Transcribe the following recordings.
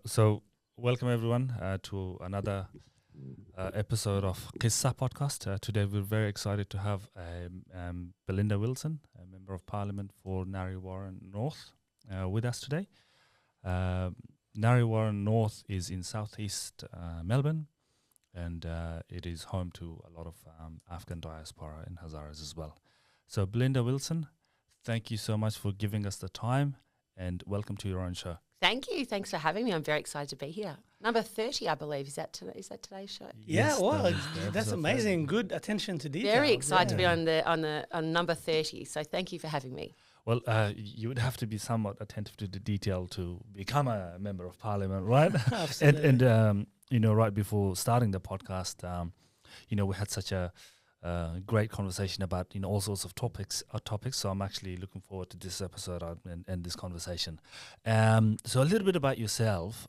So welcome everyone to another episode of Qessa Podcast. Today we're very excited to have Belinda Wilson, a Member of Parliament for Narre Warren North, with us today. Narre Warren North is in southeast Melbourne, and it is home to a lot of Afghan diaspora in Hazaras as well. So Belinda Wilson, thank you so much for giving us the time, and welcome to your own show. Thank you. Thanks for having me. I'm very excited to be here. Number 30, I believe. Is that today's show? Yeah, well, that's amazing. Good attention to detail. Very excited to be on number 30. So thank you for having me. Well, you would have to be somewhat attentive to the detail to become a member of parliament, right? Absolutely. and right before starting the podcast, we had such a great conversation about all sorts of topics. So I'm actually looking forward to this episode and this conversation. So a little bit about yourself,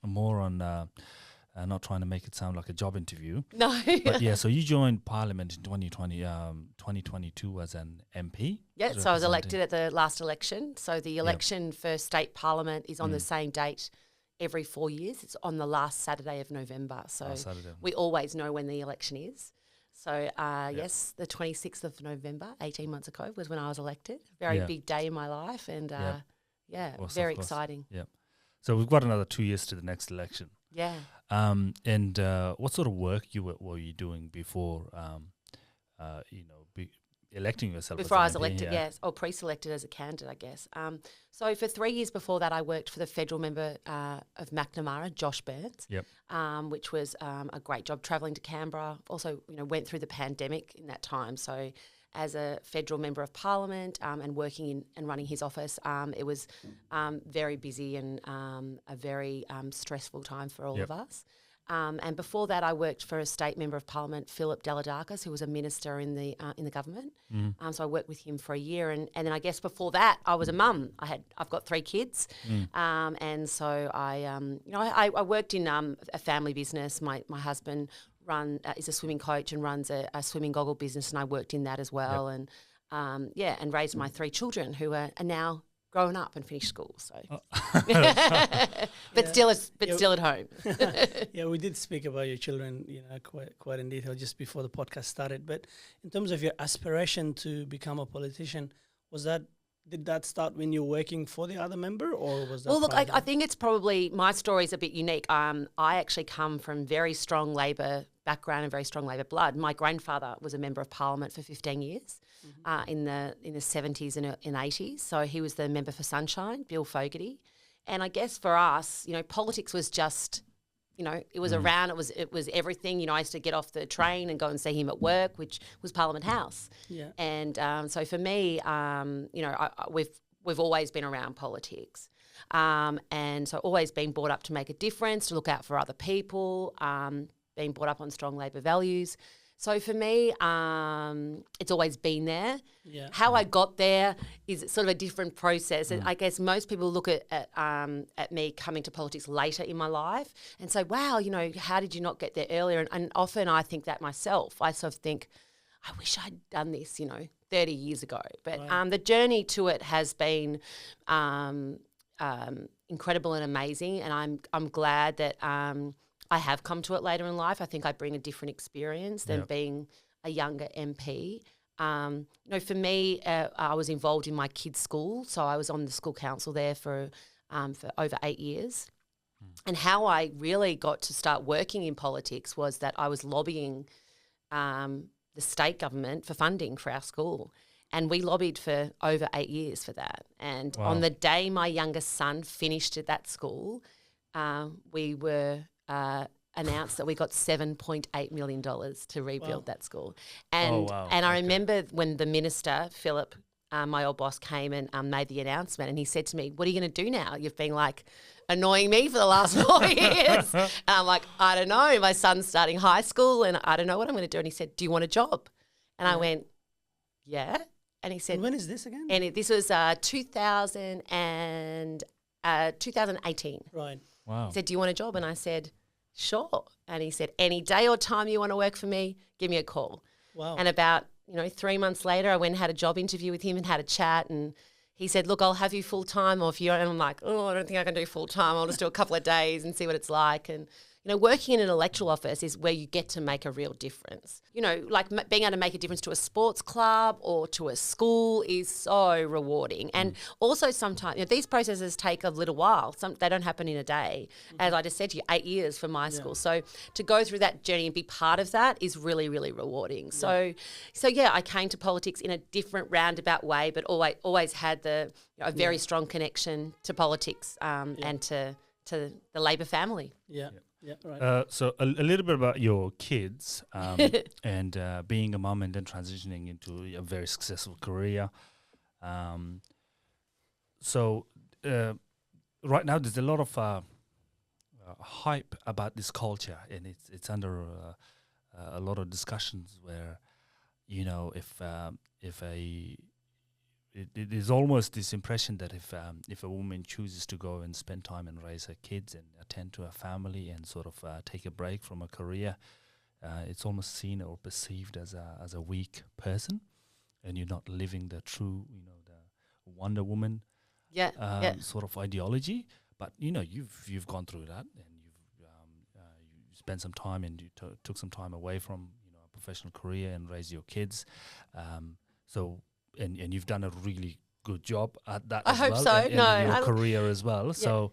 more on not trying to make it sound like a job interview. No. But yeah, so you joined Parliament in 2022 as an MP. Yeah, so I was elected at the last election. So the election for state parliament is on the same date every 4 years. It's on the last Saturday of November. So we always know when the election is. So, yes, the 26th of November, 18 months ago, was when I was elected. Very big day in my life and, very exciting. Yeah. So we've got another 2 years to the next election. Yeah. And what sort of work were you doing before, electing yourself? Before I was elected, yes, or pre-selected as a candidate, I guess. So for 3 years before that, I worked for the federal member of Macnamara, Josh Burns, which was a great job travelling to Canberra. Also, went through the pandemic in that time. So as a federal member of parliament and working in and running his office, it was very busy and a very stressful time for all of us. And before that, I worked for a state member of parliament, Philip Deladakis, who was a minister in the government. So I worked with him for a year, and then I guess before that, I was a mum. I've got 3 kids, and so I worked in a family business. My husband is a swimming coach and runs a swimming goggle business, and I worked in that as well, and raised my 3 children who are now grown up and finished school, so still at home. Yeah, we did speak about your children, quite in detail just before the podcast started. But in terms of your aspiration to become a politician, did that start when you were working for the other member, or was that? Well, look, I think it's probably my story is a bit unique. I actually come from very strong Labor background and very strong Labor blood. My grandfather was a member of Parliament for 15 years in the 70s and 80s. So he was the member for Sunshine, Bill Fogarty. And I guess for us, politics was just, it was around. It was everything. I used to get off the train and go and see him at work, which was Parliament House. Yeah. And so for me, we've always been around politics. And so always been brought up to make a difference, to look out for other people, being brought up on strong Labor values. So for me, it's always been there. Yeah. How I got there is sort of a different process. And I guess most people look at me coming to politics later in my life and say, wow, how did you not get there earlier? And often I think that myself. I sort of think, I wish I'd done this, 30 years ago. But the journey to it has been incredible and amazing. And I'm glad that I have come to it later in life. I think I bring a different experience than being a younger MP. For me, I was involved in my kids' school, so I was on the school council there for over 8 years. And how I really got to start working in politics was that I was lobbying the state government for funding for our school. And we lobbied for over 8 years for that. And on the day my youngest son finished at that school, we were announced that we got $7.8 million to rebuild that school. And I remember when the minister, Philip, my old boss, came and made the announcement, and he said to me, what are you going to do now? You've been annoying me for the last 4 years. And I'm like, I don't know. My son's starting high school and I don't know what I'm going to do. And he said, do you want a job? And I went, yeah. And he said, and when is this again? And this was 2018. Right. Wow. He said, do you want a job? And I said, sure. And he said, any day or time you want to work for me, give me a call. Wow. And about, 3 months later, I went and had a job interview with him and had a chat, and he said, look, I'll have you full time, or if you don't, and I'm like, oh, I don't think I can do full time. I'll just do a couple of days and see what it's like. And working in an electoral office is where you get to make a real difference. Like being able to make a difference to a sports club or to a school is so rewarding. And also sometimes these processes take a little while. They don't happen in a day. As I just said to you, 8 years for my school. So to go through that journey and be part of that is really, really rewarding. So I came to politics in a different roundabout way, but always had a very strong connection to politics and to the Labor family. Yeah. Yeah, right. So a little bit about your kids and being a mum and then transitioning into a very successful career. So right now there's a lot of hype about this culture, and it's under a lot of discussions where, there's almost this impression that if a woman chooses to go and spend time and raise her kids and attend to her family and sort of take a break from a career, it's almost seen or perceived as a weak person, and you're not living the true, the Wonder Woman sort of ideology. But you've gone through that, and you spent some time and you took some time away from a professional career and raised your kids. And you've done a really good job at that. I as hope well, so. and No, your career as well. Yeah. So,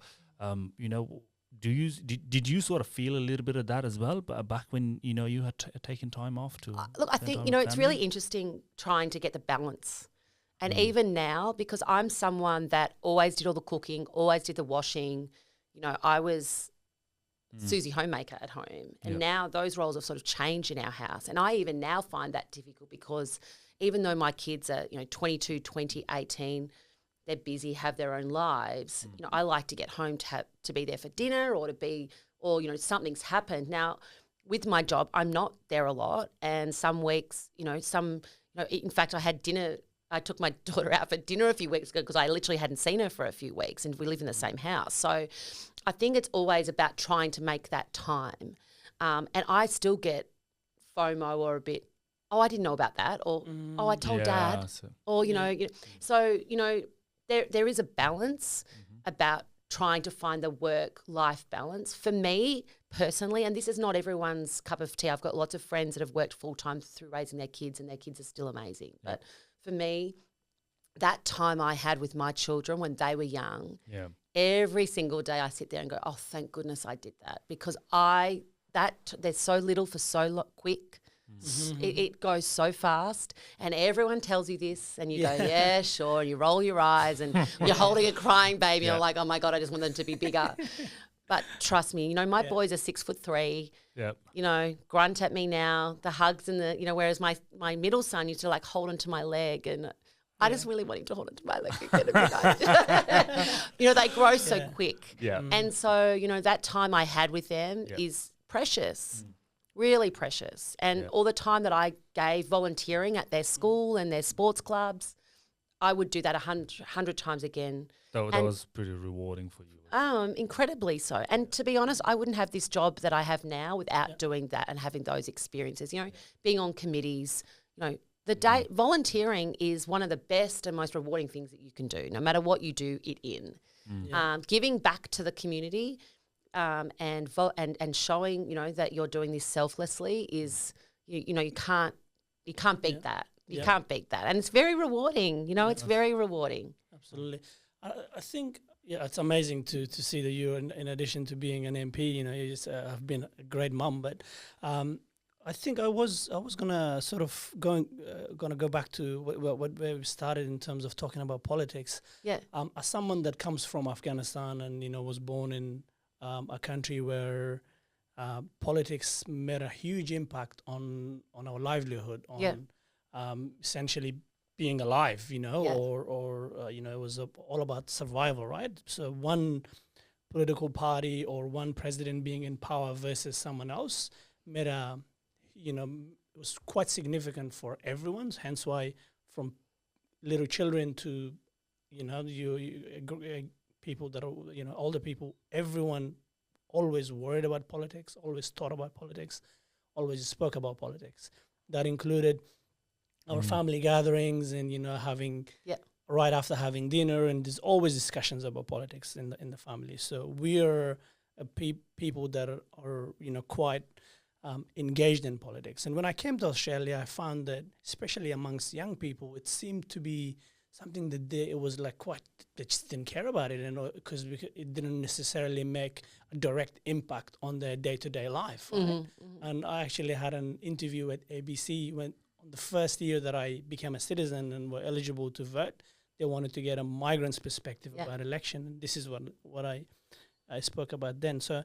did you sort of feel a little bit of that as well? Back when you had taken time off to look, I think it's really interesting trying to get the balance, and even now, because I'm someone that always did all the cooking, always did the washing. I was Susie homemaker at home, and now those roles have sort of changed in our house, and I even now find that difficult because even though my kids are 22, 20, 18, they're busy, have their own lives. I like to get home to be there for dinner or something's happened. Now, with my job, I'm not there a lot, and some weeks, in fact, I had dinner. I took my daughter out for dinner a few weeks ago because I literally hadn't seen her for a few weeks, and we live in the same house. So I think it's always about trying to make that time. And I still get FOMO or a bit, oh, I didn't know about that, or oh, I told Dad, or there is a balance about trying to find the work-life balance. For me personally, and this is not everyone's cup of tea. I've got lots of friends that have worked full-time through raising their kids, and their kids are still amazing. But for me, that time I had with my children when they were young, every single day I sit there and go, oh, thank goodness I did that, because there's so little for so quick. It goes so fast, and everyone tells you this, and you go, yeah, sure, and you roll your eyes, and you're holding a crying baby, and you're like, oh my God, I just want them to be bigger. But trust me, my boys are 6'3". Grunt at me now, the hugs and the, whereas my middle son used to like hold onto my leg, and I just really want him to hold onto my leg again. They grow so quick. And so, that time I had with them is precious. Really precious. And all the time that I gave volunteering at their school and their sports clubs, I would do that 100 times again. That was pretty rewarding for you. Incredibly so. And to be honest, I wouldn't have this job that I have now without doing that and having those experiences. Being on committees, volunteering is one of the best and most rewarding things that you can do, no matter what you do it in. Giving back to the community, and showing that you're doing this selflessly is you can't beat that. You can't beat that, and it's very rewarding. It's very rewarding. Absolutely. I think it's amazing to see that you, in addition to being an MP, you have been a great mum. But I think I was gonna sort of gonna go back to where we started in terms of talking about politics. As someone that comes from Afghanistan and was born in a country where politics made a huge impact on our livelihood, on essentially being alive, or it was all about survival, right? So one political party or one president being in power versus someone else made it was quite significant for everyone. Hence why, from little children to people that are, older people, everyone always worried about politics, always thought about politics, always spoke about politics. That included our family gatherings and, having right after having dinner, and there's always discussions about politics in the family. So we are people that are quite engaged in politics. And when I came to Australia, I found that especially amongst young people, it seemed to be something that it was like quite, they just didn't care about it, and because it didn't necessarily make a direct impact on their day-to-day life. Right? And I actually had an interview at ABC when on the first year that I became a citizen and were eligible to vote. They wanted to get a migrant's perspective about election, and this is what I spoke about then. So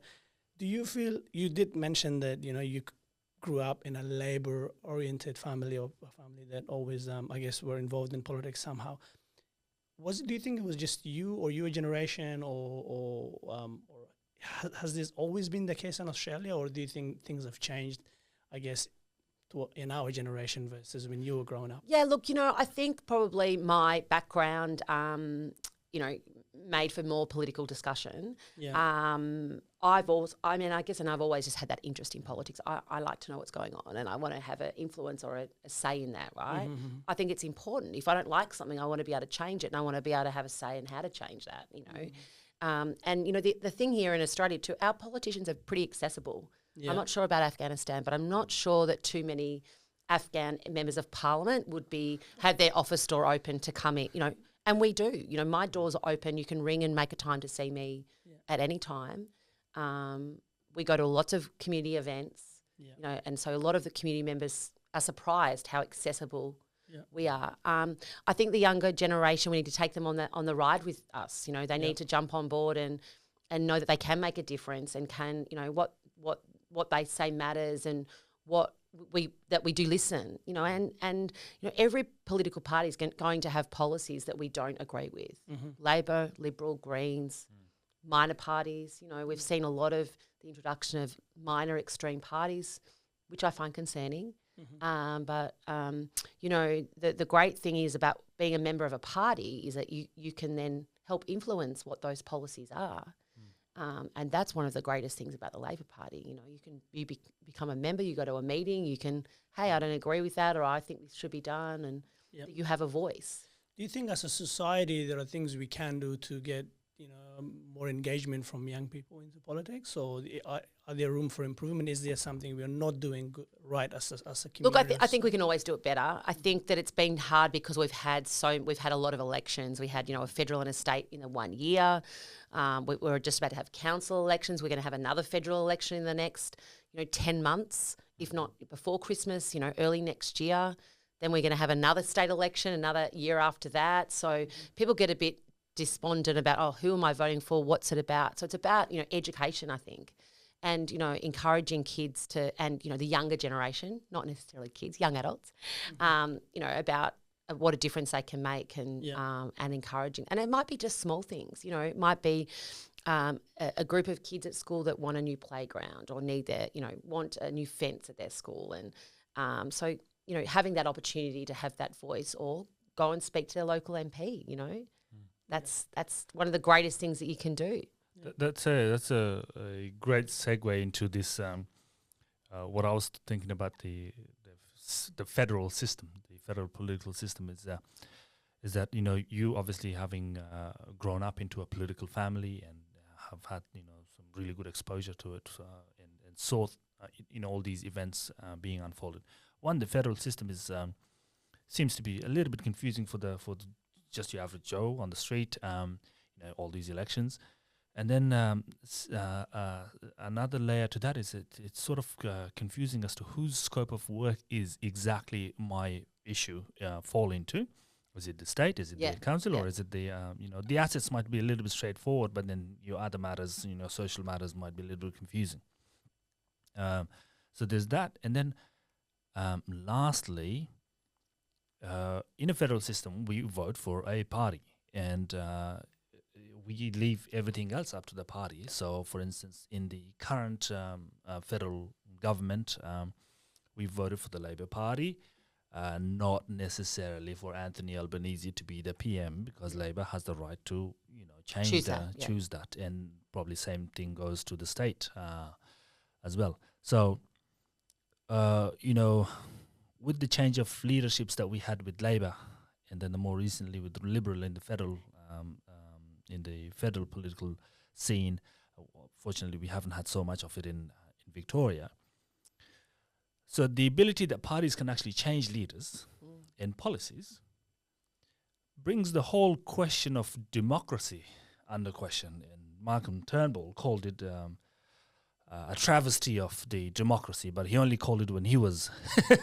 do you feel, you did mention that you grew up in a labor-oriented family, or a family that always, I guess, were involved in politics somehow. Do you think it was just you or your generation, or has this always been the case in Australia, or do you think things have changed, I guess, in our generation versus when you were growing up? Yeah, look, I think probably my background, made for more political discussion. Yeah. I've always just had that interest in politics. I like to know what's going on, and I want to have an influence or a say in that, right? I think it's important. If I don't like something, I want to be able to change it, and I want to be able to have a say in how to change that, the thing here in Australia too, our politicians are pretty accessible. Yeah. I'm not sure about Afghanistan, but I'm not sure that too many Afghan members of parliament would have their office door open to come in, and we do. My doors are open. You can ring and make a time to see me at any time. We go to lots of community events, and so a lot of the community members are surprised how accessible we are. I think the younger generation, we need to take them on the ride with us. They need to jump on board and know that they can make a difference, and can, what they say matters, and that we do listen, and every political party is going to have policies that we don't agree with. Labor, Liberal, Greens, minor parties. We've seen a lot of the introduction of minor extreme parties, which I find concerning. But the great thing is about being a member of a party is that you can then help influence what those policies are. And that's one of the greatest things about the Labor Party. You become a member, you go to a meeting, you can, hey, I don't agree with that, or I think this should be done, and you have a voice. Do you think as a society there are things we can do to get more engagement from young people into politics, or are there room for improvement? Is there something we are not doing right as a community? Look, I think we can always do it better. I think that it's been hard because we've had a lot of elections. We had a federal and a state in the 1 year. We're just about to have council elections. We're going to have another federal election in the next 10 months, if not before Christmas. Early next year. Then we're going to have another state election another year after that. So people get a bit despondent about, who am I voting for? What's it about? So it's about, education, I think, and, encouraging kids and the younger generation, not necessarily kids, young adults, about what a difference they can make, and encouraging. And it might be just small things, it might be a group of kids at school that want a new playground, or need want a new fence at their school. And so, having that opportunity to have that voice, or go and speak to their local MP, That's one of the greatest things that you can do. That's a great segue into this. What I was thinking about the federal system, the federal political system is that you obviously having grown up into a political family and have had some really good exposure to it, and saw all these events being unfolded. One, the federal system seems to be a little bit confusing for just your average Joe on the street, all these elections. And then another layer to that is it's sort of confusing as to whose scope of work is exactly my issue fall into. Is it the state? Is it the council? Or is it the, the assets might be a little bit straightforward, but then your other matters, social matters might be a little bit confusing. So there's that. And then lastly, in a federal system, we vote for a party, and we leave everything else up to the party. So, for instance, in the current federal government, we voted for the Labor Party, not necessarily for Anthony Albanese to be the PM, because Labor has the right to, choose that, and probably same thing goes to the state as well. So, with the change of leaderships that we had with Labor, and then the more recently with the Liberal in the federal political scene. Fortunately, we haven't had so much of it in Victoria. So the ability that parties can actually change leaders and policies brings the whole question of democracy under question. And Malcolm Turnbull called it a travesty of the democracy, but he only called it when he was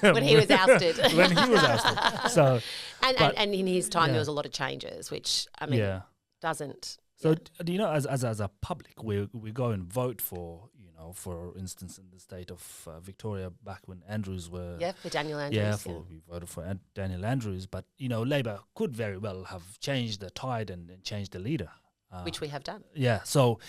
when he was ousted. When he was ousted. So, and in his time there was a lot of changes, which I mean doesn't. So you know, as a public, we go and vote for, you know, for instance, in the state of Victoria back when Andrews were for Daniel Andrews. We voted for Daniel Andrews, but you know, Labor could very well have changed the tide and changed the leader, which we have done. Yeah. So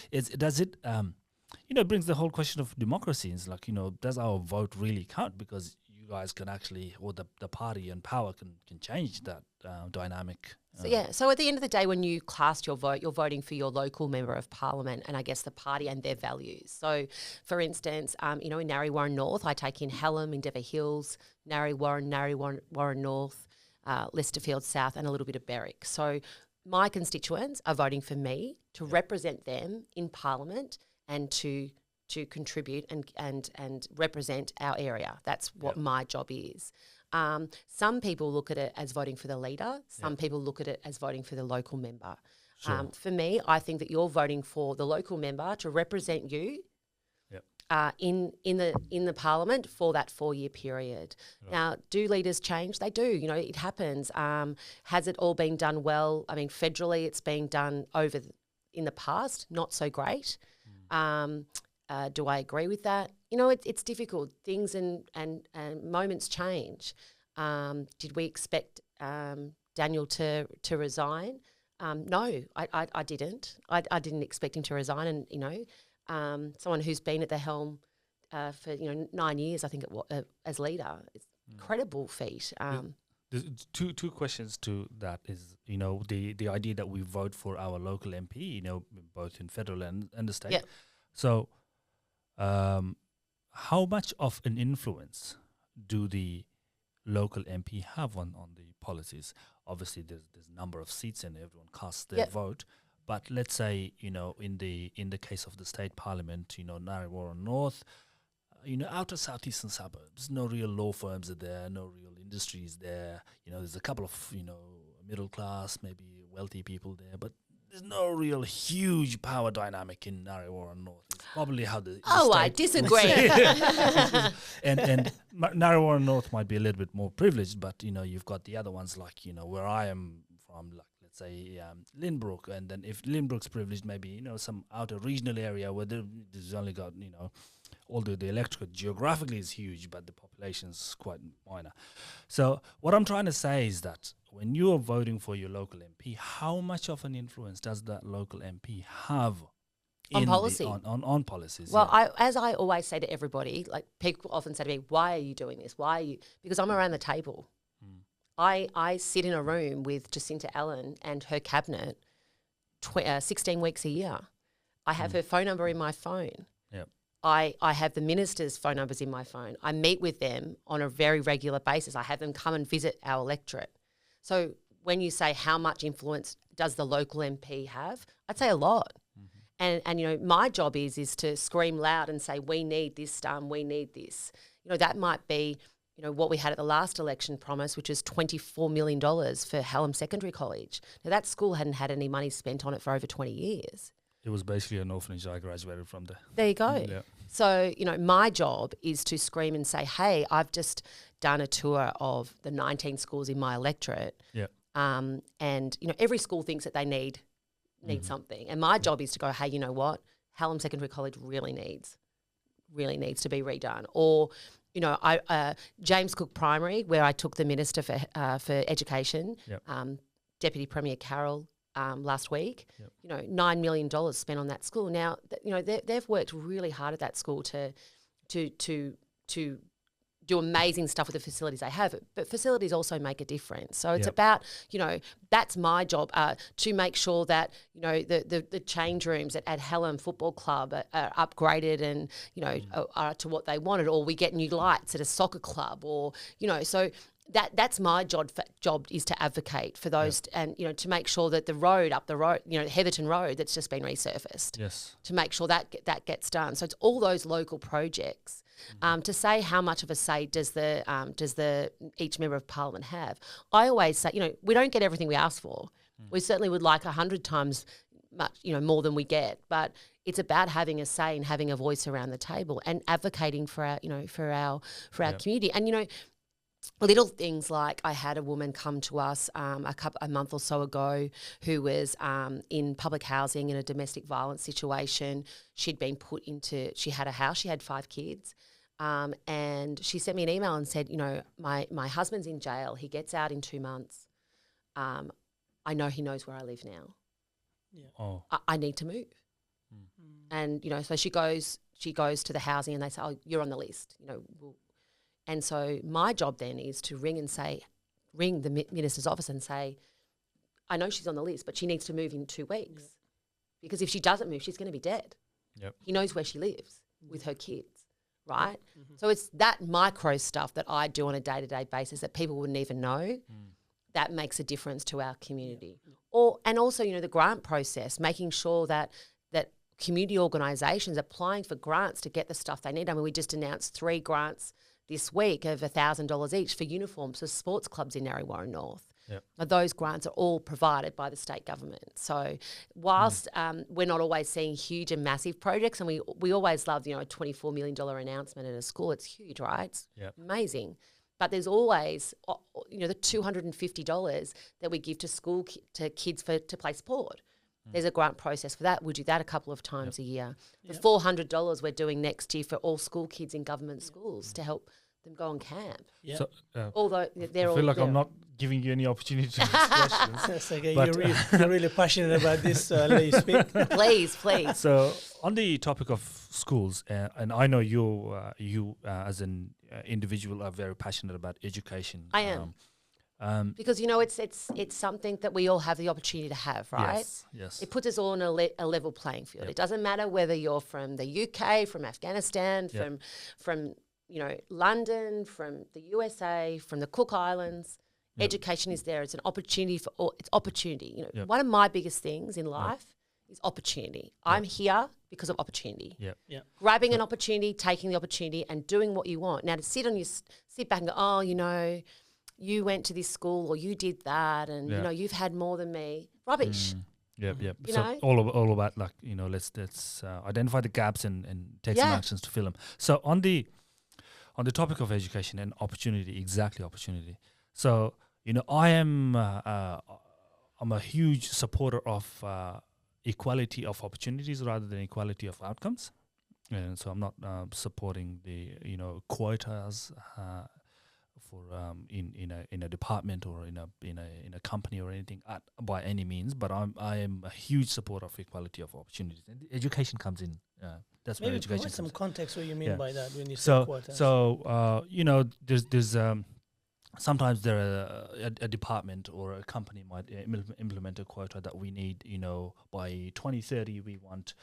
you know, it brings the whole question of democracy. It's like, you know, does our vote really count? Because you guys can actually, or the party and power can change that dynamic. So at the end of the day, when you cast your vote, you're voting for your local member of parliament and I guess the party and their values. So, for instance, you know, in Narre Warren North, I take in Hallam, Endeavour Hills, Narre Warren North, Lesterfield South, and a little bit of Berwick. So my constituents are voting for me to represent them in parliament and to contribute and represent our area. That's what my job is. Some people look at it as voting for the leader. Some people look at it as voting for the local member. Sure. For me, I think that you're voting for the local member to represent you in the parliament for that 4-year period. Right. Now, do leaders change? They do. You know, it happens. Has it all been done well? I mean, federally, it's been done in the past, not so great. Do I agree with that? You know, it's difficult. Things and moments change. Did we expect Daniel to resign? No, I didn't. I didn't expect him to resign. And, you know, someone who's been at the helm for, you know, 9 years, I think, as leader, it's incredible feat. There's two questions to that is, you know, the idea that we vote for our local MP, you know, both in federal and the state. Yep. So how much of an influence do the local MP have on the policies? Obviously, there's a number of seats and everyone casts their vote. But let's say, you know, in the case of the state parliament, you know, Narre Warren North, you know, outer southeastern suburbs, no real law firms are there, no real industries there. You know, there's a couple of, you know, middle class, maybe wealthy people there, but there's no real huge power dynamic in Narre Warren North. It's probably how the I disagree. and Narre Warren North might be a little bit more privileged, but, you know, you've got the other ones like, you know, where I am from, like, let's say Lynbrook, and then if Lynbrook's privileged, maybe, you know, some outer regional area where there's only got, you know, although the electorate geographically is huge, but the population's quite minor. So what I'm trying to say is that when you are voting for your local MP, how much of an influence does that local MP have on policy? On policies? Well, as I always say to everybody, like people often say to me, why are you doing this? Why are you? Because I'm around the table. I sit in a room with Jacinta Allen and her cabinet 16 weeks a year. I have her phone number in my phone. Yep. I have the minister's phone numbers in my phone. I meet with them on a very regular basis. I have them come and visit our electorate. So when you say how much influence does the local MP have, I'd say a lot. And you know, my job is to scream loud and say, we need this done, we need this. You know, that might be, you know, what we had at the last election promise, which is $24 million for Hallam Secondary College. Now, that school hadn't had any money spent on it for over 20 years. It was basically an orphanage. I graduated from there. There you go. Yeah. So, you know, my job is to scream and say, hey, I've just done a tour of the 19 schools in my electorate. Yeah. And, you know, every school thinks that they need something. And my job is to go, hey, you know what? Hallam Secondary College really needs to be redone. Or, you know, James Cook Primary, where I took the Minister for Education, Deputy Premier Carroll, last week, you know, $9 million spent on that school. Now, you know, they've worked really hard at that school to do amazing stuff with the facilities they have, but facilities also make a difference. So it's about, you know, that's my job, to make sure that, you know, the change rooms at Hallam Football Club are upgraded and, you know, are to what they wanted, or we get new lights at a soccer club, or, you know, so that's my job is to advocate for those and, you know, to make sure that the road up the road, you know, Heatherton Road that's just been resurfaced. Yes. To make sure that gets done. So it's all those local projects. To say how much of a say does each member of parliament have? I always say, you know, we don't get everything we ask for. We certainly would like 100 times much, you know, more than we get. But it's about having a say and having a voice around the table and advocating for our, you know, for our community. And, you know, little things like I had a woman come to us a month or so ago who was in public housing in a domestic violence situation. She had a house, she had 5 kids. And she sent me an email and said, you know, my husband's in jail. He gets out in 2 months. I know he knows where I live now. Yeah. Oh. I need to move. And, you know, so she goes to the housing and they say, oh, you're on the list, you know. And so my job then is to ring the minister's office and say, I know she's on the list, but she needs to move in 2 weeks. Yeah. Because if she doesn't move, she's going to be dead. Yep. He knows where she lives with her kids, right? Mm-hmm. So it's that micro stuff that I do on a day-to-day basis that people wouldn't even know that makes a difference to our community. Yeah. And also, you know, the grant process, making sure that community organisations applying for grants to get the stuff they need. I mean, we just announced 3 grants this week of $1,000 each for uniforms for sports clubs in Narre Warren North. Yep. Those grants are all provided by the state government. So whilst we're not always seeing huge and massive projects, and we always love, you know, a $24 million announcement at a school, it's huge, right? It's amazing. But there's always, you know, the $250 that we give to kids to play sport. There's a grant process for that. We do that a couple of times a year. The $400 we're doing next year for all school kids in government schools to help them go on camp. Yeah. So, although they're I feel like I'm not giving you any opportunity to ask questions. That's okay. You're really passionate about this. Let you speak. Please. So on the topic of schools, and I know you as an individual are very passionate about education. I am. Because, you know, it's something that we all have the opportunity to have, right? Yes. It puts us all on a level playing field. Yep. It doesn't matter whether you're from the UK, from Afghanistan, from you know, London, from the USA, from the Cook Islands. Yep. Education is there. It's an opportunity for all. It's opportunity. You know, one of my biggest things in life is opportunity. I'm here because of opportunity. Grabbing an opportunity, taking the opportunity, and doing what you want. Now to sit back and go, oh, you know, you went to this school or you did that and, you know, you've had more than me. Rubbish. Yep. You So know? all about, like, you know, let's identify the gaps and take some actions to fill them. So on the topic of education and opportunity. So, you know, I'm a huge supporter of equality of opportunities rather than equality of outcomes. And so I'm not supporting the, you know, quotas for in a department or in a company or anything by any means, but I am a huge supporter of equality of opportunities, and education comes in. That's where education comes in. Maybe provide some context what you mean by that when you say quotas. So you know, there's sometimes a department or a company might implement a quota that we need. You know, by 2030 we want,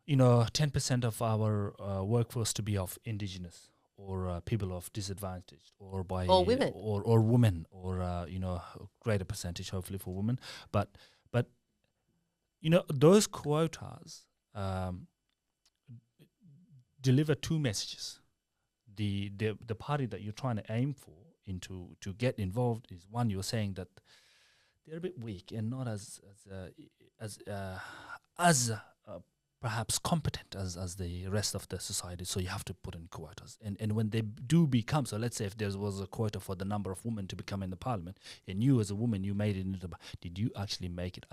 you know, 10% of our workforce to be of indigenous or people of disadvantaged, or women, or women, or you know, greater percentage hopefully for women. But you know, those quotas deliver 2 messages. The party that you're trying to aim for to get involved is, one, you're saying that they're a bit weak and not as perhaps competent as the rest of the society, so you have to put in quotas. And when they do become, so let's say if there was a quota for the number of women to become in the parliament, and you as a woman, you made it into did you actually make it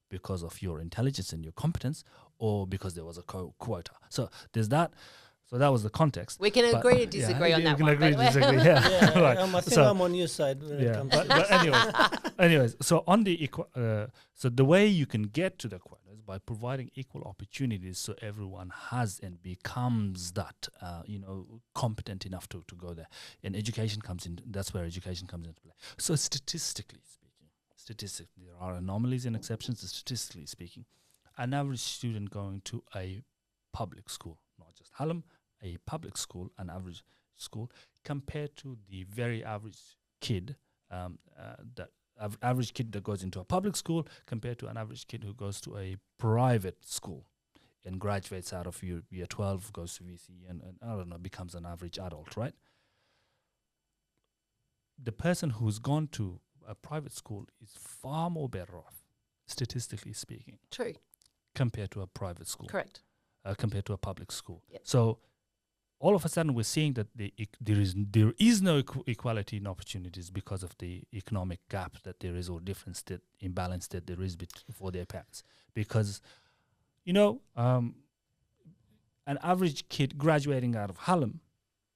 because of your intelligence and your competence, or because there was a quota? So there's that. So that was the context. We can agree to disagree on that one. Agree to disagree, right. I think I'm on your side when it comes but anyways, so on the so the way you can get to the quota is by providing equal opportunities, so everyone has and becomes that you know, competent enough to go there. And education comes in. That's where education comes into play. So statistically speaking, there are anomalies and exceptions. Statistically speaking, an average student going to a public school, not just Hallam, a public school, an average school, compared to the very average kid, average kid that goes into a public school compared to an average kid who goes to a private school and graduates out of year 12, goes to VC and I don't know, becomes an average adult, right? The person who's gone to a private school is far more better off, statistically speaking. True. Compared to a private school. Correct. Compared to a public school. Yep. So all of a sudden we're seeing that there is no equality in opportunities because of the economic gap that there is, or difference, that imbalance that there is for their parents. Because, an average kid graduating out of Hallam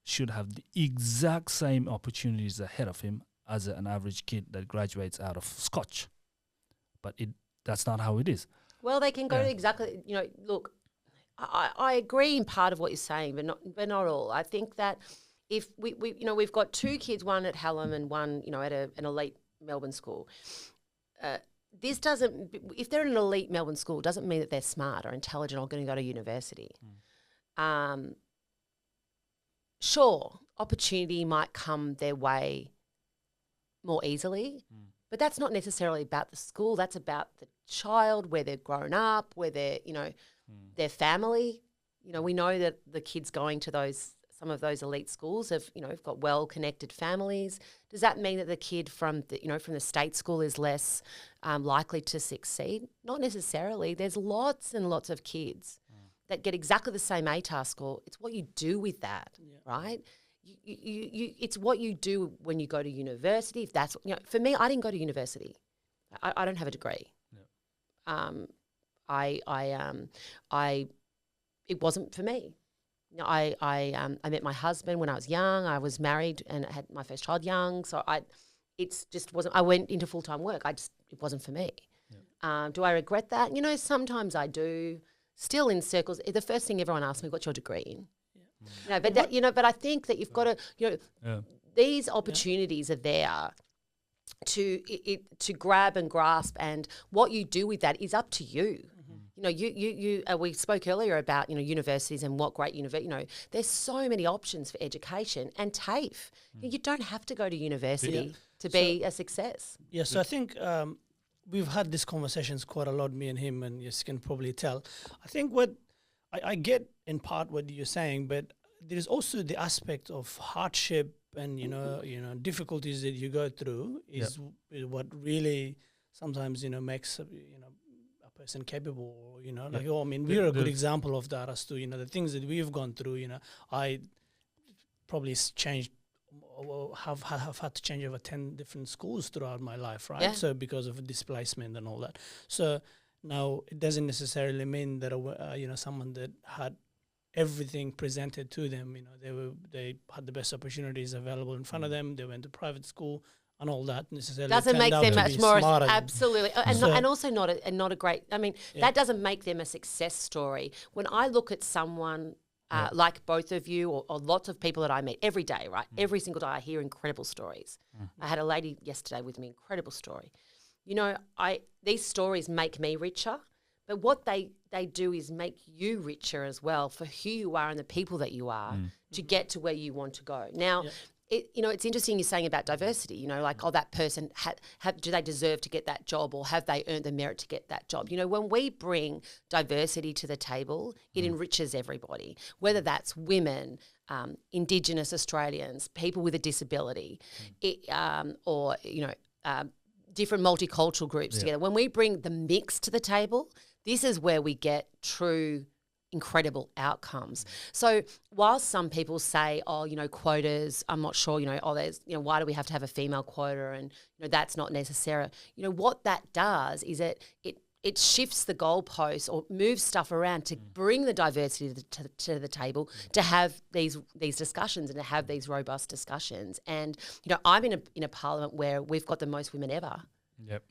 should have the exact same opportunities ahead of him as an average kid that graduates out of Scotch. But that's not how it is. Well, they can go to exactly, look, I agree in part of what you're saying, but not all. I think that if we've got two kids, one at Hallam and one, at an elite Melbourne school. This doesn't, if they're in an elite Melbourne school, doesn't mean that they're smart or intelligent or going to go to university. Sure, opportunity might come their way more easily, but that's not necessarily about the school. That's about the child, where they've grown up, where they're, their family. We know that the kids going to some of those elite schools have got well-connected families. Does that mean that the kid from the state school is less likely to succeed? Not necessarily. There's lots and lots of kids that get exactly the same ATAR score. It's what you do with that, right? It's what you do when you go to university. If that's for me, I didn't go to university. I don't have a degree. It wasn't for me. I met my husband when I was young. I was married and had my first child young. So it just wasn't. I went into full-time work. it wasn't for me. Do I regret that? Sometimes I do. Still in circles, the first thing everyone asks me, what's your degree in? But I think that you've got to, these opportunities are there to grab and grasp, and what you do with that is up to you. We spoke earlier about, universities and what great there's so many options for education and TAFE. You don't have to go to university to be a success. Yeah, so I think we've had these conversations quite a lot, me and him, and you can probably tell. I think what I get in part what you're saying, but there is also the aspect of hardship and difficulties that you go through is what really sometimes makes a person capable. We're a good example of that as to the things that we've gone through. I probably changed. Have had to change over 10 different schools throughout my life, right? Yeah. So because of displacement and all that. So now it doesn't necessarily mean that someone that had everything presented to them, they had the best opportunities available in front of them. They went to private school and all that necessarily doesn't make them much more absolutely, and also not a great. That doesn't make them a success story. When I look at someone. Like both of you or lots of people that I meet every day, right? Every single day I hear incredible stories. I had a lady yesterday with me, incredible story. These stories make me richer, but what they do is make you richer as well for who you are and the people that you are to get to where you want to go. Now, it's interesting you're saying about diversity, that person, do they deserve to get that job or have they earned the merit to get that job? When we bring diversity to the table, it enriches everybody, whether that's women, Indigenous Australians, people with a disability, or, different multicultural groups together. When we bring the mix to the table, this is where we get true incredible outcomes. So while some people say, quotas, I'm not sure, there's, why do we have to have a female quota? And, that's not necessary. What that does is it shifts the goalposts or moves stuff around to bring the diversity to the table, to have these discussions and to have these robust discussions. And, I'm in a parliament where we've got the most women ever. Yep.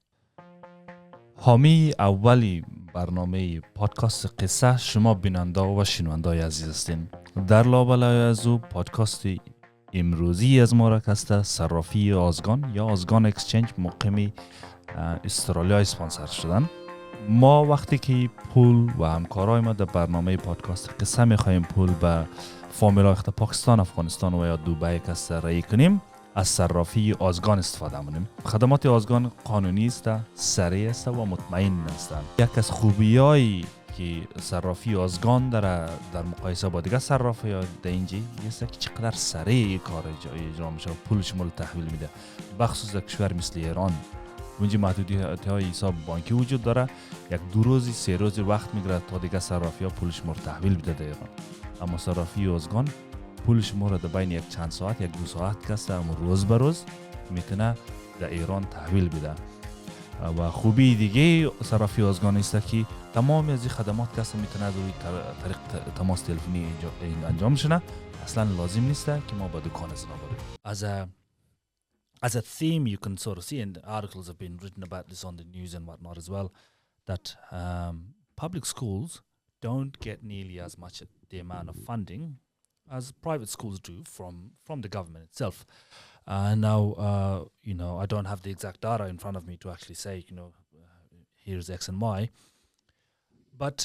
حامی اولی برنامه پادکست قصه شما بیننده و شنونده عزیز هستین. در لابلای از او پادکست امروزی از ما را کسته صرافی آزگان یا آزگان اکسچنج مقیم استرالیا اسپانسر شدن. ما وقتی که پول و همکارای ما در برنامه پادکست قصه میخوایم پول به فامیل اخت پاکستان، افغانستان و یا دوبای که سرایی کنیم، از صرافی آزگان استفاده کنیم. خدمات آزگان قانونی است، سریع است و مطمئن است. یک از خوبیایی که صرافی آزگان در مقایسه با دیگر صرافی ها در اینجا است که چقدر سریع کار اجرا میشه و پولش مول تحویل میده. بخصوص کشور مثل ایران اونجا محدودیت های حساب بانکی وجود داره، یک 2 روزی 3 روزی وقت میگیره تا دیگه صرافی ها پولش مول تحویل بده در ایران. اما صرافی آزگان پولش مول در بین یک چند ساعت، یک 2 ساعت کسته، اما روز به روز میتونه در ایران تحویل بده. و خوبی دیگه صرافی آزگان است که تمام از این خدمات کسی میتونه از طریق تماس تلفنی انجام شونه. اصلا لازم نیست که ما با دکان ازنا بریم. As a theme, you can sort of see, and articles have been written about this on the news and whatnot as well, that public schools don't get nearly as much the amount of funding as private schools do from the government itself. Now, I don't have the exact data in front of me to actually say, here's X and Y. But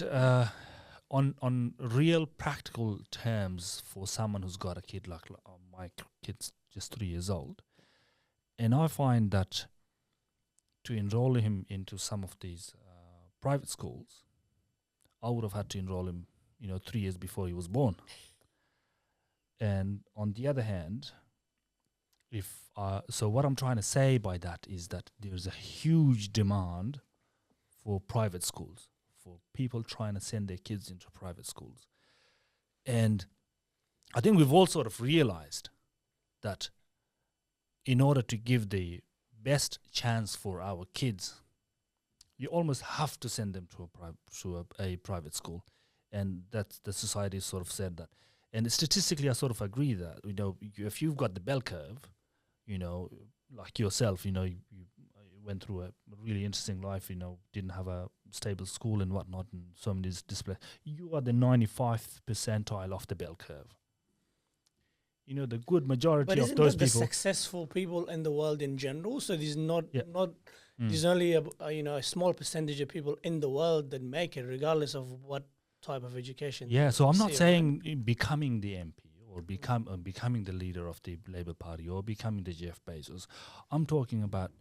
on real practical terms, for someone who's got a kid like my kid's just 3 years old, and I find that to enroll him into some of these private schools, I would have had to enroll him, 3 years before he was born. And on the other hand, so what I'm trying to say by that is that there's a huge demand for private schools, for people trying to send their kids into private schools. And I think we've all sort of realized that in order to give the best chance for our kids, you almost have to send them to a private school. And that's the society sort of said that. And statistically, I sort of agree that, if you've got the bell curve, like yourself, you went through a really interesting life, didn't have a stable school and whatnot, and so many display. You are the 95th percentile of the bell curve. The good majority of those people. But isn't the successful people in the world in general? So there's there's only a small percentage of people in the world that make it, regardless of what type of education. Yeah, so I'm not saying becoming the MP or becoming the leader of the Labour Party or becoming the Jeff Bezos. I'm talking about,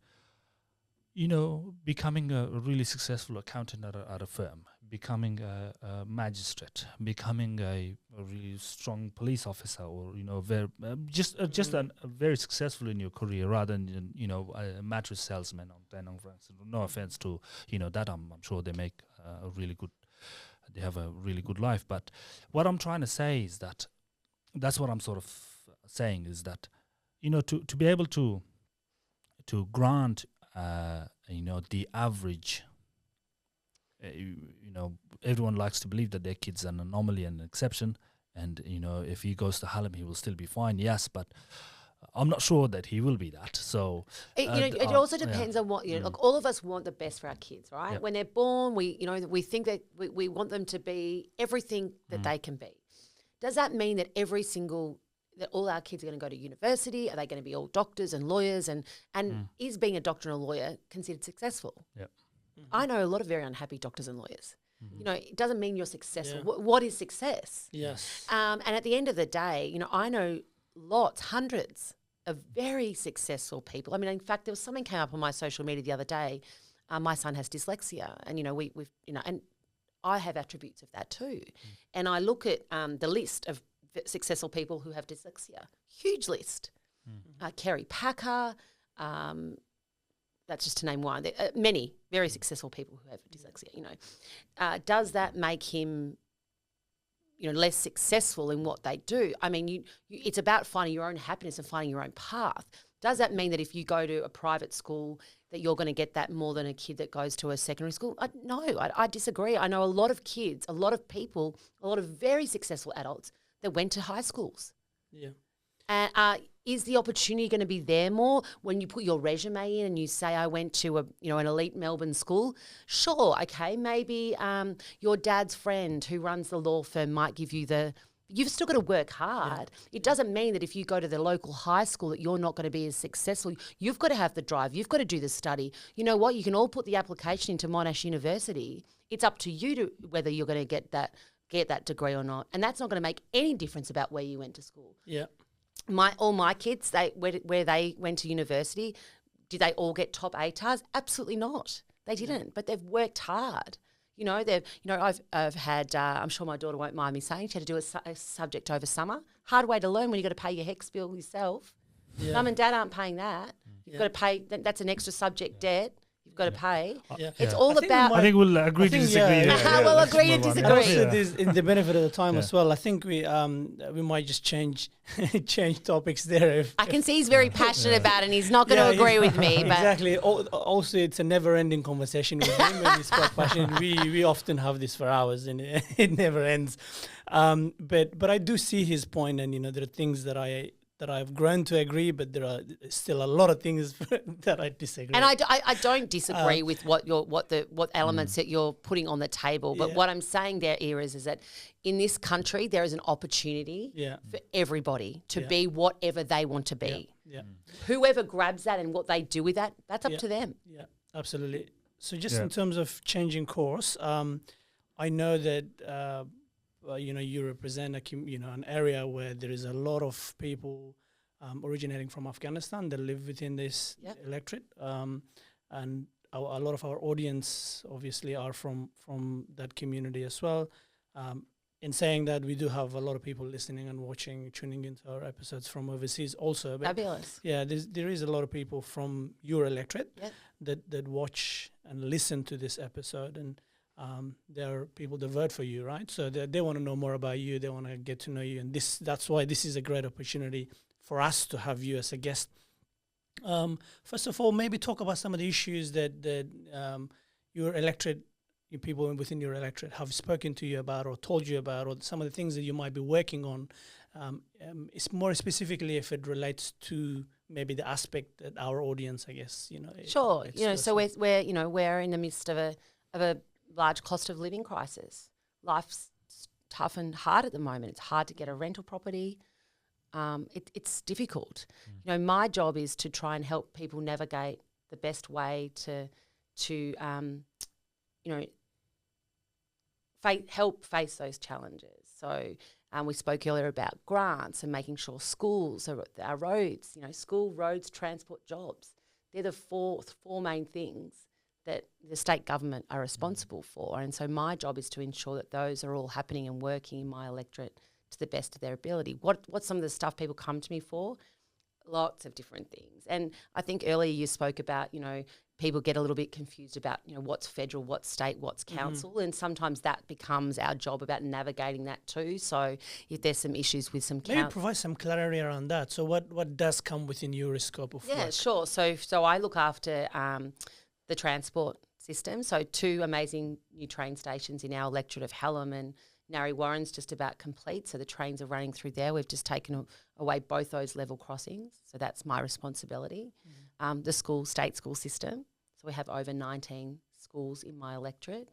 becoming a really successful accountant at a firm, becoming a magistrate, becoming a really strong police officer, or very successful in your career, rather than a mattress salesman or Danong, for instance. No offense to that, I'm sure they make a really good. They have a really good life. But what I'm trying to say is that's what I'm sort of saying is that, to be able to grant, the average, everyone likes to believe that their kid's an anomaly and an exception. And, if he goes to Hallam, he will still be fine. Yes, but I'm not sure that he will be that. So it also depends on what like all of us want the best for our kids, right? Yep. When they're born, we think that we want them to be everything that they can be. Does that mean that that all our kids are going to go to university? Are they going to be all doctors and lawyers? And is being a doctor and a lawyer considered successful? Yep. Mm-hmm. I know a lot of very unhappy doctors and lawyers. Mm-hmm. It doesn't mean you're successful. Yeah. What is success? Yes. And at the end of the day, I know hundreds of very successful people. I mean, in fact, there was something came up on my social media the other day. My son has dyslexia, and we've and I have attributes of that too. And I look at the list of successful people who have dyslexia, huge list. Kerry Packer, that's just to name one. There are many very successful people who have dyslexia. Does that make him less successful in what they do? I mean, it's about finding your own happiness and finding your own path. Does that mean that if you go to a private school that you're going to get that more than a kid that goes to a secondary school? No, I disagree. I know a lot of kids, a lot of people, a lot of very successful adults that went to high schools. Yeah. And is the opportunity going to be there more when you put your resume in and you say, I went to an elite Melbourne school? Sure, okay, maybe your dad's friend who runs the law firm might give you you've still got to work hard. Yeah. It doesn't mean that if you go to the local high school that you're not going to be as successful. You've got to have the drive. You've got to do the study. You know what? You can all put the application into Monash University. It's up to you whether you're going to get that get that degree or not. And that's not going to make any difference about where you went to school. Yeah. All my kids, where they went to university, did they all get top ATARs? Absolutely not. They didn't, but they've worked hard. I've had, I'm sure my daughter won't mind me saying, she had to do a subject over summer. Hard way to learn when you've got to pay your HECS bill yourself. Yeah. Mum and dad aren't paying that. You've got to pay, that's an extra subject debt. You've got to pay. It's all about. I think we'll agree to disagree. We'll agree to disagree. And also, in the benefit of the time as well, I think we might just change topics there. I can see he's very passionate about it and he's not going to agree with me. But exactly. Also, it's a never-ending conversation with him, and he's quite passionate. We often have this for hours, and it never ends. But I do see his point, and there are things that I've grown to agree, but there are still a lot of things that I disagree. And I don't disagree with what elements that you're putting on the table. But what I'm saying there is that in this country there is an opportunity for everybody to be whatever they want to be. Yeah. Whoever grabs that and what they do with that, that's up to them. Yeah, absolutely. So just in terms of changing course, I know that. You represent an area where there is a lot of people originating from Afghanistan that live within this electorate, and a lot of our audience obviously are from that community as well. In saying that, we do have a lot of people listening and watching, tuning into our episodes from overseas also. But fabulous. Yeah, there is a lot of people from your electorate that watch and listen to this episode, and there are people that vote for you, right? So they want to know more about you. They want to get to know you. And that's why this is a great opportunity for us to have you as a guest. First of all, maybe talk about some of the issues that your electorate, people within your electorate have spoken to you about or told you about, or some of the things that you might be working on. It's more specifically if it relates to maybe the aspect that our audience, I guess, Sure. So we're in the midst of a large cost of living crisis. Life's tough and hard at the moment. It's hard to get a rental property. It's difficult. My job is to try and help people navigate the best way to help face those challenges. So we spoke earlier about grants and making sure schools, our roads, school, roads, transport, jobs. They're the four main things that the state government are responsible for. And so my job is to ensure that those are all happening and working in my electorate to the best of their ability. What's some of the stuff people come to me for? Lots of different things. And I think earlier you spoke about, people get a little bit confused about, what's federal, what's state, what's council. And sometimes that becomes our job about navigating that too. So if there's some issues with some maybe provide some clarity around that. So what does come within your scope of work? Yeah, sure. So I look after the transport system. So 2 amazing new train stations in our electorate of Hallam and Narre Warren's just about complete. So the trains are running through there. We've just taken away both those level crossings. So that's my responsibility. The state school system. So we have over 19 schools in my electorate,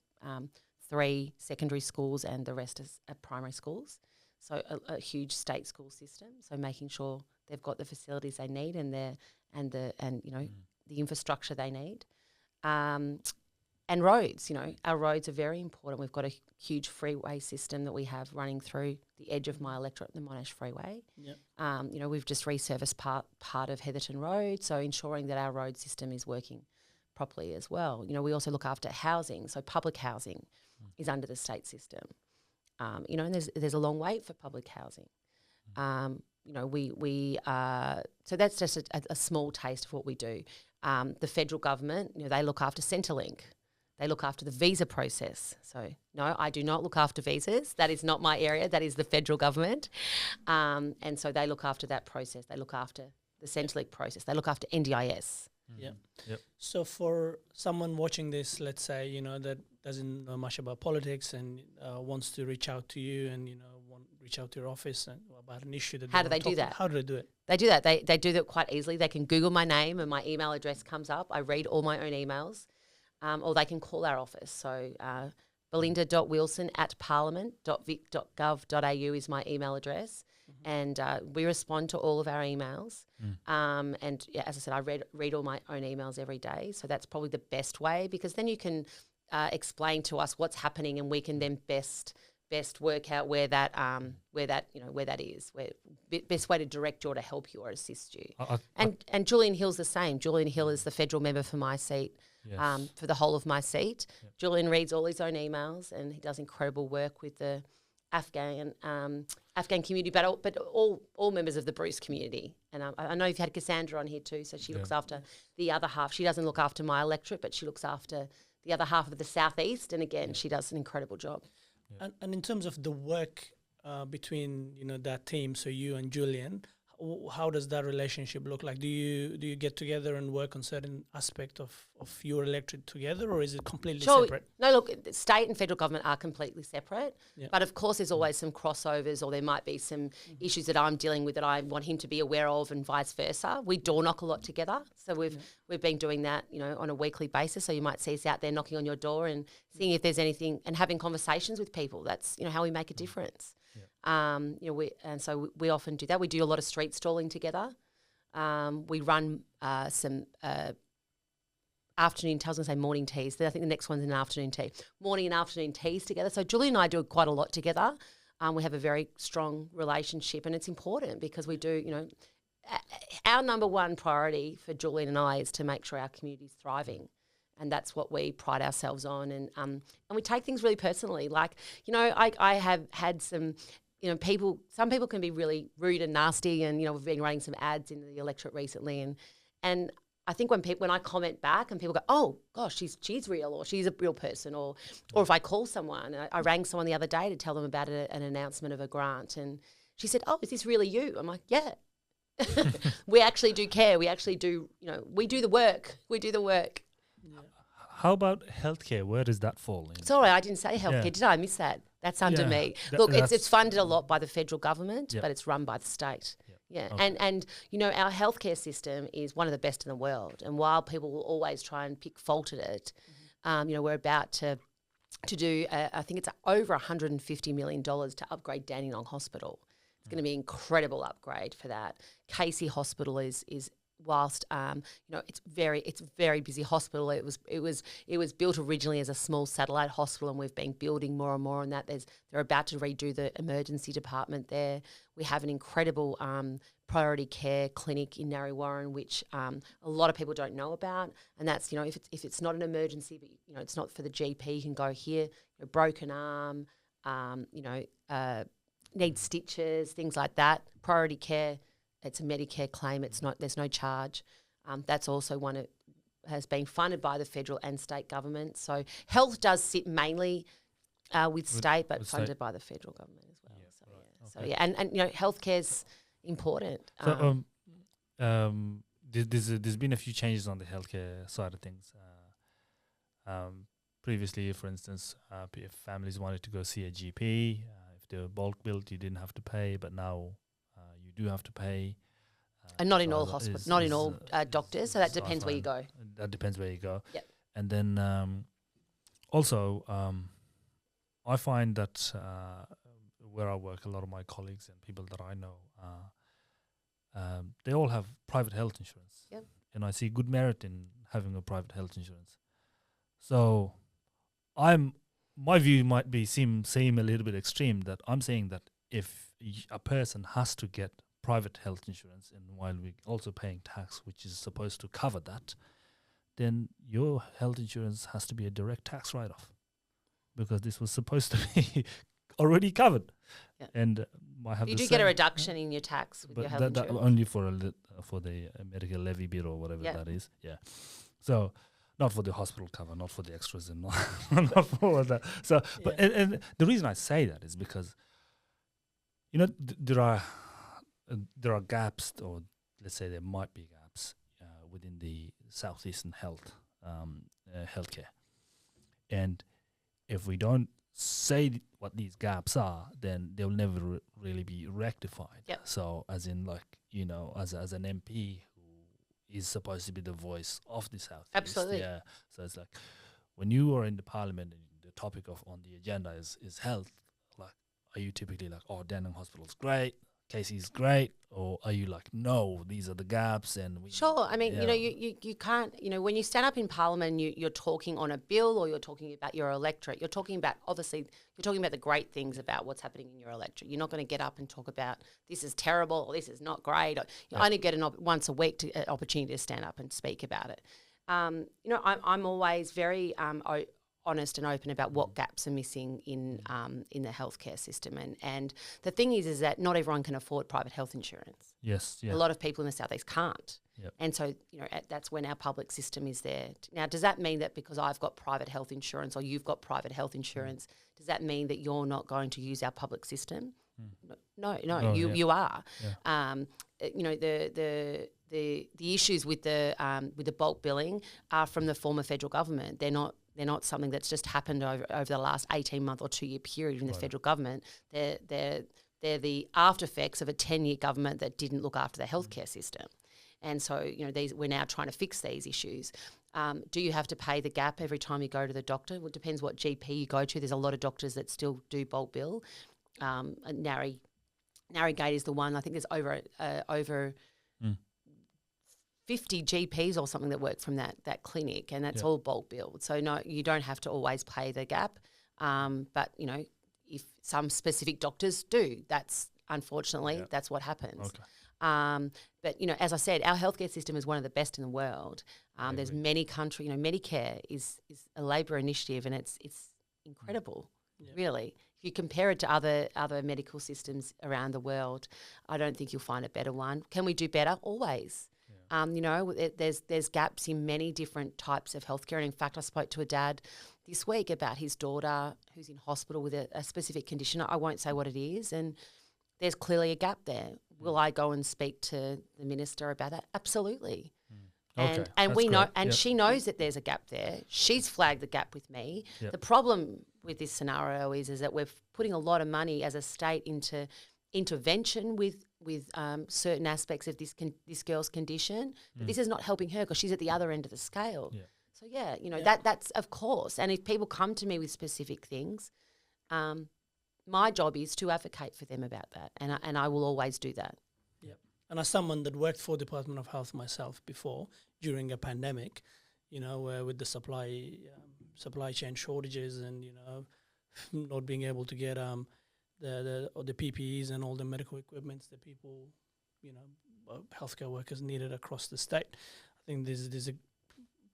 3 secondary schools and the rest are primary schools. So a huge state school system. So making sure they've got the facilities they need and the infrastructure they need. And roads, our roads are very important. We've got a huge freeway system that we have running through the edge of my electorate, the Monash Freeway. Yep. We've just resurfaced part of Heatherton Road, so ensuring that our road system is working properly as well. We also look after housing, so public housing is under the state system. And there's a long wait for public housing. So that's just a small taste of what we do. The federal government, they look after Centrelink. They look after the visa process. So, no, I do not look after visas. That is not my area. That is the federal government. And so they look after that process. They look after the Centrelink process. They look after NDIS. Yep. So for someone watching this, let's say, that doesn't know much about politics and wants to reach out to you and, reach out to your office and about an issue that How do they do that? How do they do it? They do that. They do that quite easily. They can Google my name and my email address comes up. I read all my own emails. Or they can call our office. So belinda.wilson@parliament.vic.gov.au is my email address. And we respond to all of our emails. And as I said, I read all my own emails every day. So that's probably the best way because then you can explain to us what's happening and we can then best best work out where that is, best way to direct you or to help you or assist you. And Julian Hill's the same. Julian Hill is the federal member for my seat, for the whole of my seat. Yep. Julian reads all his own emails and he does incredible work with the Afghan community, but all members of the Bruce community. And I know you've had Cassandra on here too, so she looks after the other half. She doesn't look after my electorate, but she looks after the other half of the southeast. And again, she does an incredible job. Yeah. And in terms of the work between that team, so you and Julian, how does that relationship look like? Do you get together and work on certain aspect of your electorate together, or is it completely separate? No, look, state and federal government are completely separate. Yeah. But of course, there's always some crossovers, or there might be some issues that I'm dealing with that I want him to be aware of, and vice versa. We door knock a lot together, so we've been doing that, on a weekly basis. So you might see us out there knocking on your door and seeing if there's anything, and having conversations with people. That's how we make a difference. So we often do that. We do a lot of street stalling together. We run some afternoon, I was going to say morning teas. I think the next one's an afternoon tea. Morning and afternoon teas together. So Julie and I do quite a lot together. We have a very strong relationship, and it's important because we do, our number one priority for Julian and I is to make sure our community is thriving. And that's what we pride ourselves on. And we take things really personally. Like, I have had some, some people can be really rude and nasty, and, we've been running some ads in the electorate recently. And I think when I comment back and people go, oh, gosh, she's real, or she's a real person, or if I call someone, I rang someone the other day to tell them about an announcement of a grant, and she said, oh, is this really you? I'm like, yeah. We actually do care. We actually do, we do the work. We do the work. Yeah. How about healthcare? Where does that fall in? Sorry, I didn't say healthcare. Did I miss that? That's under me. Look, it's funded a lot by the federal government, but it's run by the state. Yeah, okay. And our healthcare system is one of the best in the world. And while people will always try and pick fault at it, we're about to do, I think it's over $150 million to upgrade Dandenong Hospital. It's going to be an incredible upgrade for that. Casey Hospital is whilst it's very busy hospital. It was built originally as a small satellite hospital, and we've been building more and more on that. They're about to redo the emergency department there. We have an incredible priority care clinic in Narre Warren, which a lot of people don't know about. And that's if it's not an emergency, but it's not for the GP, you can go here. Broken arm, need stitches, things like that. Priority care. It's a Medicare claim. There's no charge. That's also has been funded by the federal and state government. So health does sit mainly with state, but funded by the federal government as well. And healthcare's important. So there's been a few changes on the healthcare side of things. Previously, for instance, if families wanted to go see a GP, if they were bulk billed, you didn't have to pay, but now you do have to pay. And not in all hospitals, not in all doctors, so that depends where you go. That depends where you go. Yep. And then also, I find that where I work, a lot of my colleagues and people that I know, they all have private health insurance. Yep. And I see good merit in having a private health insurance. So my view might seem a little bit extreme, that I'm saying that if a person has to get private health insurance, and while we're also paying tax, which is supposed to cover that, then your health insurance has to be a direct tax write-off, because this was supposed to be already covered. Yeah. And I have you do get a reduction in your tax with your health insurance. But only for the medical levy bill or whatever that is. Yeah. So not for the hospital cover, not for the extras, and not for all that. So, but and the reason I say that is because there are gaps, or let's say there might be gaps within the southeastern healthcare, and if we don't say what these gaps are, then they'll never really be rectified. Yep. So, as in, as an MP who is supposed to be the voice of the southeast. Absolutely. Yeah. So it's like when you are in the parliament and the topic on the agenda is health. Like, are you typically like, oh, Dandenong Hospital's great, Casey's great, or are you like, no, these are the gaps? And Sure. I mean, you can't, when you stand up in Parliament, you're talking on a bill, or you're talking about your electorate. You're talking about the great things about what's happening in your electorate. You're not going to get up and talk about this is terrible or this is not great. You only get once a week an opportunity to stand up and speak about it. I'm always very honest and open about what gaps are missing in the healthcare system, and the thing is that not everyone can afford private health insurance. Yes, yeah. A lot of people in the Southeast can't, and so that's when our public system is there. Now, does that mean that because I've got private health insurance or you've got private health insurance, does that mean that you're not going to use our public system? No, you are. Yeah. The issues with the bulk billing are from the former federal government. They're not something that's just happened over the last 18-month or 2-year period in the federal government. They're the after effects of a 10-year government that didn't look after the healthcare system. And so, we're now trying to fix these issues. Do you have to pay the gap every time you go to the doctor? Well, it depends what GP you go to. There's a lot of doctors that still do bulk bill. Narre Gate is the one. I think there's over 50 GPs or something that work from that clinic, and that's all bulk billed. So no, you don't have to always pay the gap. But if some specific doctors do, that's unfortunately that's what happens. Okay. But as I said, our healthcare system is one of the best in the world. There's many countries. Medicare is a Labor initiative, and it's incredible, really. If you compare it to other medical systems around the world, I don't think you'll find a better one. Can we do better? Always. There's gaps in many different types of healthcare. And in fact, I spoke to a dad this week about his daughter who's in hospital with a specific condition. I won't say what it is, and there's clearly a gap there. Will I go and speak to the minister about that? Absolutely. And we know, and she knows that there's a gap there. She's flagged the gap with me. Yep. The problem with this scenario is that we're putting a lot of money as a state into intervention with certain aspects of this girl's condition, but this is not helping her because she's at the other end of the scale. Yeah. So that's of course. And if people come to me with specific things, my job is to advocate for them about that, and I will always do that. Yep. And as someone that worked for Department of Health myself before during a pandemic, with the supply chain shortages and not being able to get the PPEs and all the medical equipment that people, healthcare workers needed across the state. I think there's a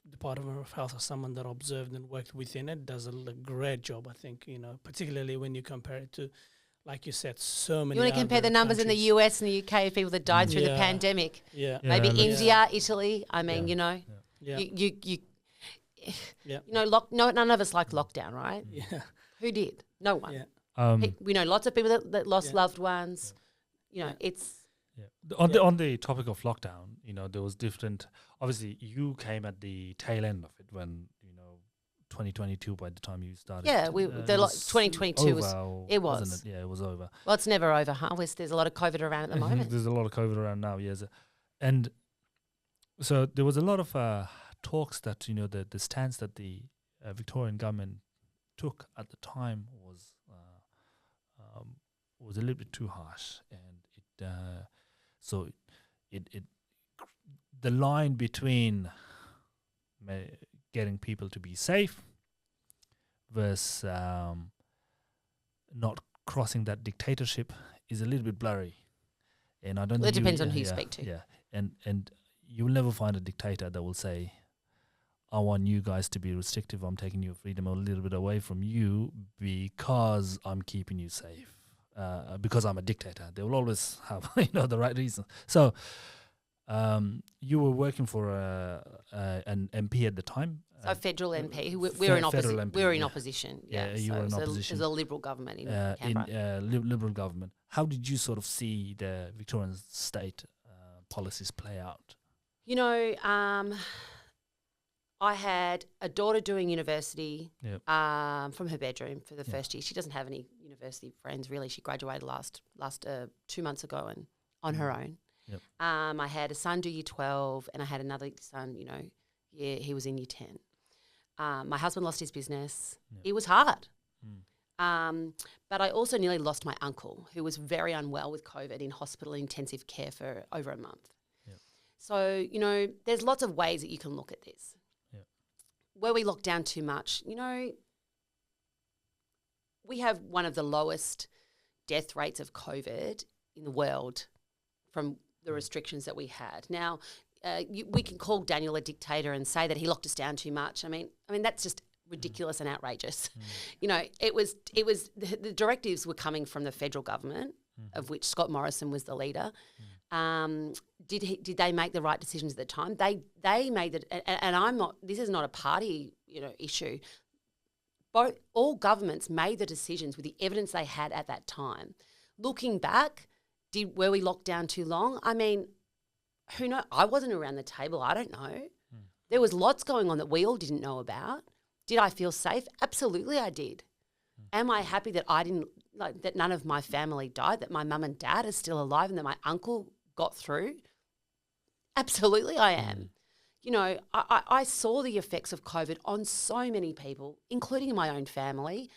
Department of Health, as someone that observed and worked within it, does a great job, I think, particularly when you compare it to, like you said, so many. You want to compare the numbers countries. In the US and the UK of people that died through the pandemic. Yeah. Maybe India, Italy. I mean, Yeah. none of us like lockdown, right? Yeah. Who did? No one. Yeah. We know lots of people that lost loved ones. It's... Yeah. On the topic of lockdown, there was different... Obviously, you came at the tail end of it when, 2022, by the time you started. Yeah, 2022 was... It was. Wasn't it? Yeah, it was over. Well, it's never over, huh? There's a lot of COVID around at the moment. There's a lot of COVID around now, yes. And so there was a lot of talks that, the stance that the Victorian government took at the time was a little bit too harsh, and the line between getting people to be safe versus not crossing that dictatorship is a little bit blurry, and I don't. It depends on who you speak to. Yeah, and you will never find a dictator that will say, I want you guys to be restrictive. I'm taking your freedom a little bit away from you because I'm keeping you safe. Because I'm a dictator. They will always have the right reason. So you were working for an MP at the time. A federal MP. We're in opposition. We're in opposition. Yeah, you were in opposition. There's a Liberal government in Canberra. Liberal government. How did you sort of see the Victorian state policies play out? I had a daughter doing university from her bedroom for the first year. She doesn't have any university friends, really. She graduated last 2 months ago and on her own. Yep. I had a son do year 12 and I had another son, he was in year 10. My husband lost his business. Yep. It was hard. But I also nearly lost my uncle, who was very unwell with COVID in hospital intensive care for over a month. Yep. So, there's lots of ways that you can look at this. Yep. Where we lock down too much, we have one of the lowest death rates of COVID in the world from the restrictions that we had. Now, we can call Daniel a dictator and say that he locked us down too much. I mean that's just ridiculous and outrageous. It was the directives were coming from the federal government, of which Scott Morrison was the leader. Did they make the right decisions at the time? They made it, and I'm not. This is not a party issue. All governments made the decisions with the evidence they had at that time. Looking back, were we locked down too long? I mean, who knows? I wasn't around the table. I don't know. There was lots going on that we all didn't know about. Did I feel safe? Absolutely, I did. Am I happy that that none of my family died, that my mum and dad are still alive, and that my uncle got through? Absolutely, I am. I saw the effects of COVID on so many people, including my own family.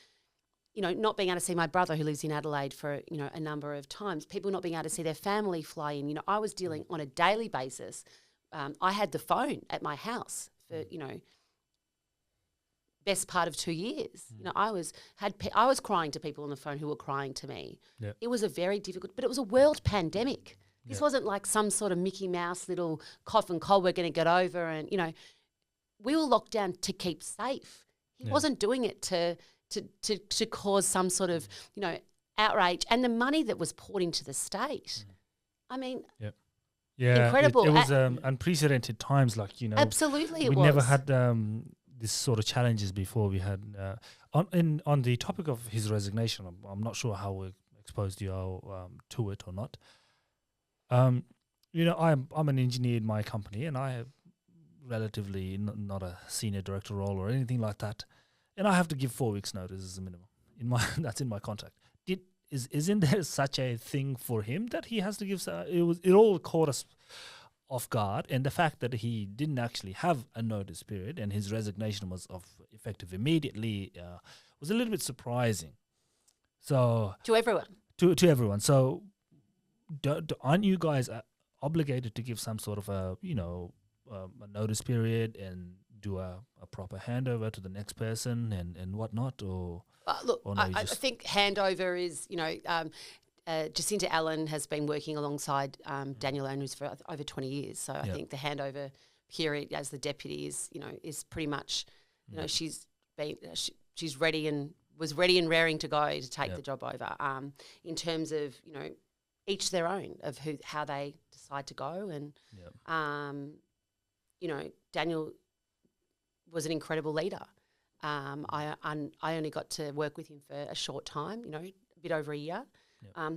Not being able to see my brother who lives in Adelaide for, a number of times, people not being able to see their family fly in. I was dealing on a daily basis. I had the phone at my house for, best part of 2 years. I was crying to people on the phone who were crying to me. Yep. It was a very difficult, but it was a world pandemic. This wasn't like some sort of Mickey Mouse little cough and cold we're going to get over. And, we were locked down to keep safe. He wasn't doing it to cause some sort of, outrage. And the money that was poured into the state, I mean, incredible. It was unprecedented times, absolutely, we never had this sort of challenges before. We had on the topic of his resignation. I'm not sure how we exposed you to it or not. I'm an engineer in my company, and I have relatively not a senior director role or anything like that, and I have to give 4 weeks notice as a minimum. That's in my contract. Isn't there such a thing for him that he has to give? It all caught us off guard, and the fact that he didn't actually have a notice period and his resignation was effective immediately was a little bit surprising. So to everyone, to everyone. So aren't you guys obligated to give some sort of a notice period and do a proper handover to the next person and whatnot? Or look, I think handover is Jacinta Allen has been working alongside Daniel Andrews for over 20 years. So I think the handover period as the deputy is pretty much, she's ready and was ready and raring to go to take the job over. In terms of, each their own of how they decide to go. And, Daniel was an incredible leader. I only got to work with him for a short time, a bit over a year.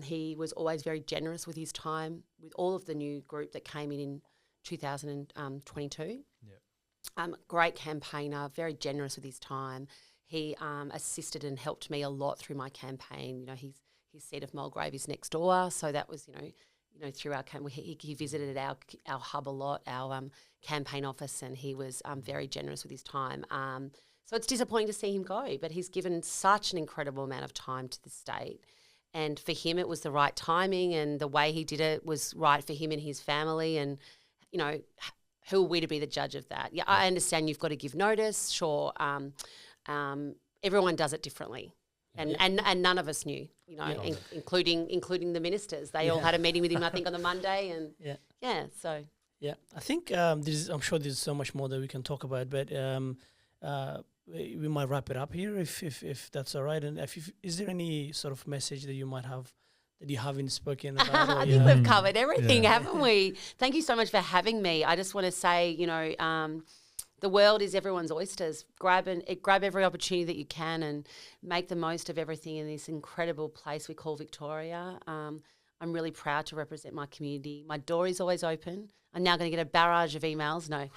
He was always very generous with his time, with all of the new group that came in 2022. Great campaigner, very generous with his time. He assisted and helped me a lot through my campaign. His seat of Mulgrave is next door, so that was through our campaign. He visited our hub a lot, our campaign office, and he was very generous with his time. So it's disappointing to see him go, but he's given such an incredible amount of time to the state. And for him, it was the right timing, and the way he did it was right for him and his family. And, who are we to be the judge of that? Yeah, I understand you've got to give notice, sure. Everyone does it differently. And none of us knew, including the ministers. They all had a meeting with him, I think, on the Monday. And I think I'm sure there's so much more that we can talk about, but we might wrap it up here if that's all right. And is there any sort of message that you might have that you haven't spoken about? I think we've covered everything, haven't we? Thank you so much for having me. I just want to say, the world is everyone's oysters. Grab every opportunity that you can and make the most of everything in this incredible place we call Victoria. I'm really proud to represent my community. My door is always open. I'm now going to get a barrage of emails. No.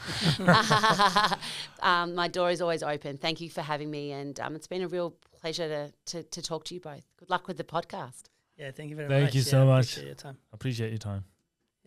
My door is always open. Thank you for having me, and it's been a real pleasure to talk to you both. Good luck with the podcast. Yeah, thank you very much. Thank you so much. Appreciate your time. Appreciate your time.